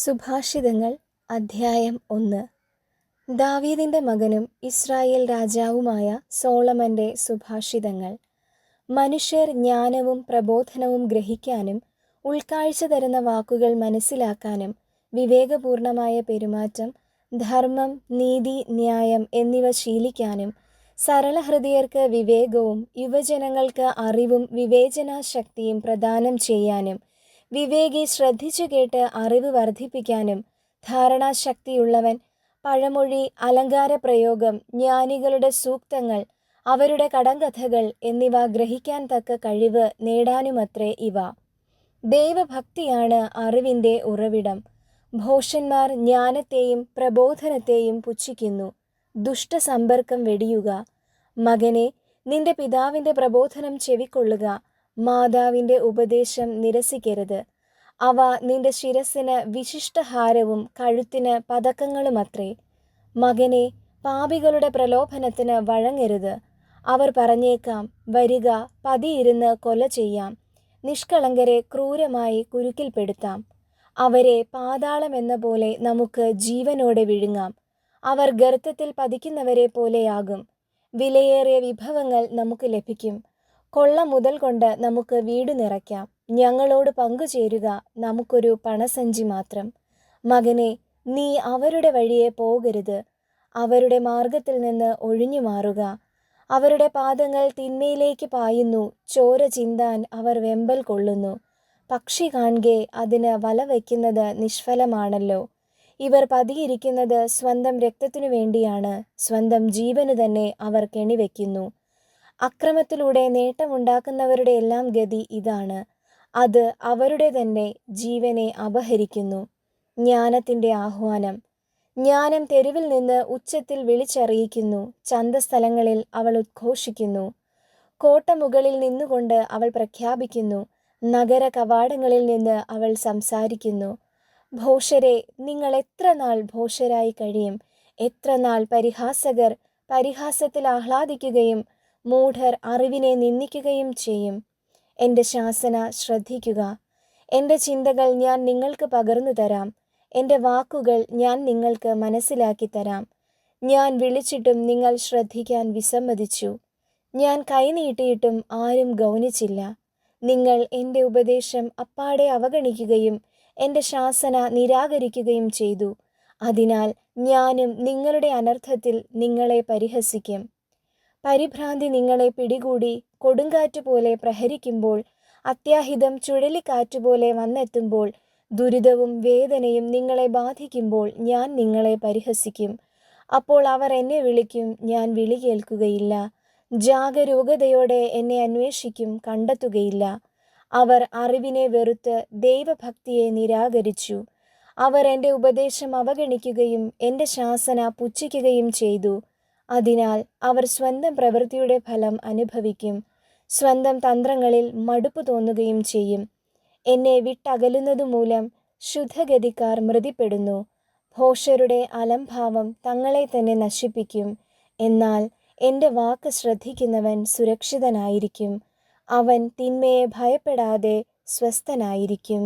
സുഭാഷിതങ്ങൾ അധ്യായം 1. ദാവീദിൻ്റെ മകനും ഇസ്രായേൽ രാജാവുമായ സോളമൻ്റെ സുഭാഷിതങ്ങൾ. മനുഷ്യർ ജ്ഞാനവും പ്രബോധനവും ഗ്രഹിക്കാനും ഉൾക്കാഴ്ച തരുന്ന വാക്കുകൾ മനസ്സിലാക്കാനും വിവേകപൂർണമായ പെരുമാറ്റം, ധർമ്മം, നീതി, ന്യായം എന്നിവ ശീലിക്കാനും സരളഹൃദയർക്ക് വിവേകവും യുവജനങ്ങൾക്ക് അറിവും വിവേചനാശക്തിയും പ്രദാനം ചെയ്യാനും വിവേകി ശ്രദ്ധിച്ചു കേട്ട് അറിവ് വർദ്ധിപ്പിക്കാനും ധാരണാശക്തിയുള്ളവൻ പഴമൊഴി, അലങ്കാരപ്രയോഗം, ജ്ഞാനികളുടെ സൂക്തങ്ങൾ, അവരുടെ കടങ്കഥകൾ എന്നിവ ഗ്രഹിക്കാൻ തക്ക കഴിവ് നേടാനുമത്രേ ഇവ. ദൈവഭക്തിയാണ് അറിവിൻ്റെ ഉറവിടം. ഭോഷന്മാർ ജ്ഞാനത്തെയും പ്രബോധനത്തെയും പുച്ഛിക്കുന്നു. ദുഷ്ടസമ്പർക്കം വെടിയുക. മകനെ, നിന്റെ പിതാവിൻ്റെ പ്രബോധനം ചെവിക്കൊള്ളുക. മാതാവിൻ്റെ ഉപദേശം നിരസിക്കരുത്. അവ നിന്റെ ശിരസിന് വിശിഷ്ടഹാരവും കഴുത്തിന് പതക്കങ്ങളുമത്രേ. മകനെ, പാപികളുടെ പ്രലോഭനത്തിന് വഴങ്ങരുത്. അവർ പറഞ്ഞേക്കാം, വരിക, പതിയിരുന്ന് കൊല ചെയ്യാം. നിഷ്കളങ്കരെ ക്രൂരമായി കുരുക്കിൽപ്പെടുത്താം. അവരെ പാതാളമെന്ന പോലെ നമുക്ക് ജീവനോടെ വിഴുങ്ങാം. അവർ ഗർത്തത്തിൽ പതിക്കുന്നവരെ പോലെയാകും. വിലയേറിയ വിഭവങ്ങൾ നമുക്ക് ലഭിക്കും. കൊള്ള മുതൽ കൊണ്ട് നമുക്ക് വീട് നിറയ്ക്കാം. ഞങ്ങളോട് പങ്കുചേരുക, നമുക്കൊരു പണസഞ്ചി മാത്രം. മകനെ, നീ അവരുടെ വഴിയെ പോകരുത്. അവരുടെ മാർഗത്തിൽ നിന്ന് ഒഴിഞ്ഞു മാറുക. അവരുടെ പാദങ്ങൾ തിന്മയിലേക്ക് പായുന്നു. ചോര ചിന്താൻ അവർ വെമ്പൽ കൊള്ളുന്നു. പക്ഷി കാൺകെ അതിന് വല വയ്ക്കുന്നത് നിഷ്ഫലമാണല്ലോ. ഇവർ പതിയിരിക്കുന്നത് സ്വന്തം രക്തത്തിനു വേണ്ടിയാണ്. സ്വന്തം ജീവന് തന്നെ അവർ കെണിവെക്കുന്നു. അക്രമത്തിലൂടെ നേട്ടമുണ്ടാക്കുന്നവരുടെ എല്ലാം ഗതി ഇതാണ്. അത് അവരുടെ തന്നെ ജീവനെ അപഹരിക്കുന്നു. ജ്ഞാനത്തിൻ്റെ ആഹ്വാനം. ജ്ഞാനം തെരുവിൽ നിന്ന് ഉച്ചത്തിൽ വിളിച്ചറിയിക്കുന്നു. ചന്തസ്ഥലങ്ങളിൽ അവൾ ഉദ്ഘോഷിക്കുന്നു. കോട്ടമുകളിൽ നിന്നുകൊണ്ട് അവൾ പ്രഖ്യാപിക്കുന്നു. നഗര കവാടങ്ങളിൽ നിന്ന് അവൾ സംസാരിക്കുന്നു. ഭോഷരെ, നിങ്ങൾ എത്ര നാൾ ഭോഷരായി കഴിയും? എത്ര നാൾ പരിഹാസകർ പരിഹാസത്തിൽ ആഹ്ലാദിക്കുകയും മൂഢർ അറിവിനെ നിന്ദിക്കുകയും ചെയ്യും? എൻ്റെ ശാസന ശ്രദ്ധിക്കുക. എൻ്റെ ചിന്തകൾ ഞാൻ നിങ്ങൾക്ക് പകർന്നു തരാം. എൻ്റെ വാക്കുകൾ ഞാൻ നിങ്ങൾക്ക് മനസ്സിലാക്കി തരാം. ഞാൻ വിളിച്ചിട്ടും നിങ്ങൾ ശ്രദ്ധിക്കാൻ വിസമ്മതിച്ചു. ഞാൻ കൈനീട്ടിയിട്ടും ആരും ഗൗനിച്ചില്ല. നിങ്ങൾ എൻ്റെ ഉപദേശം അപ്പാടെ അവഗണിക്കുകയും എൻ്റെ ശാസന നിരാകരിക്കുകയും ചെയ്തു. അതിനാൽ ഞാനും നിങ്ങളുടെ അനർത്ഥത്തിൽ നിങ്ങളെ പരിഹസിക്കും. പരിഭ്രാന്തി നിങ്ങളെ പിടികൂടി കൊടുങ്കാറ്റുപോലെ പ്രഹരിക്കുമ്പോൾ, അത്യാഹിതം ചുഴലിക്കാറ്റുപോലെ വന്നെത്തുമ്പോൾ, ദുരിതവും വേദനയും നിങ്ങളെ ബാധിക്കുമ്പോൾ ഞാൻ നിങ്ങളെ പരിഹസിക്കും. അപ്പോൾ അവർ എന്നെ വിളിക്കും, ഞാൻ വിളി കേൾക്കുകയില്ല. ജാഗരൂകതയോടെ എന്നെ അന്വേഷിക്കും, കണ്ടെത്തുകയില്ല. അവർ അറിവിനെ വെറുത്ത് ദൈവഭക്തിയെ നിരാകരിച്ചു. അവർ എൻ്റെ ഉപദേശം അവഗണിക്കുകയും എൻ്റെ ശാസന പുച്ഛിക്കുകയും ചെയ്തു. അതിനാൽ അവർ സ്വന്തം പ്രവൃത്തിയുടെ ഫലം അനുഭവിക്കും. സ്വന്തം തന്ത്രങ്ങളിൽ മടുപ്പ് തോന്നുകയും ചെയ്യും. എന്നെ വിട്ടകലുന്നതുമൂലം ശുദ്ധഗതിക്കാർ മൃതിപ്പെടുന്നു. ഭോഷരുടെ അലംഭാവം തങ്ങളെ തന്നെ നശിപ്പിക്കും. എന്നാൽ എൻ്റെ വാക്ക് ശ്രദ്ധിക്കുന്നവൻ സുരക്ഷിതനായിരിക്കും. അവൻ തിന്മയെ ഭയപ്പെടാതെ സ്വസ്ഥനായിരിക്കും.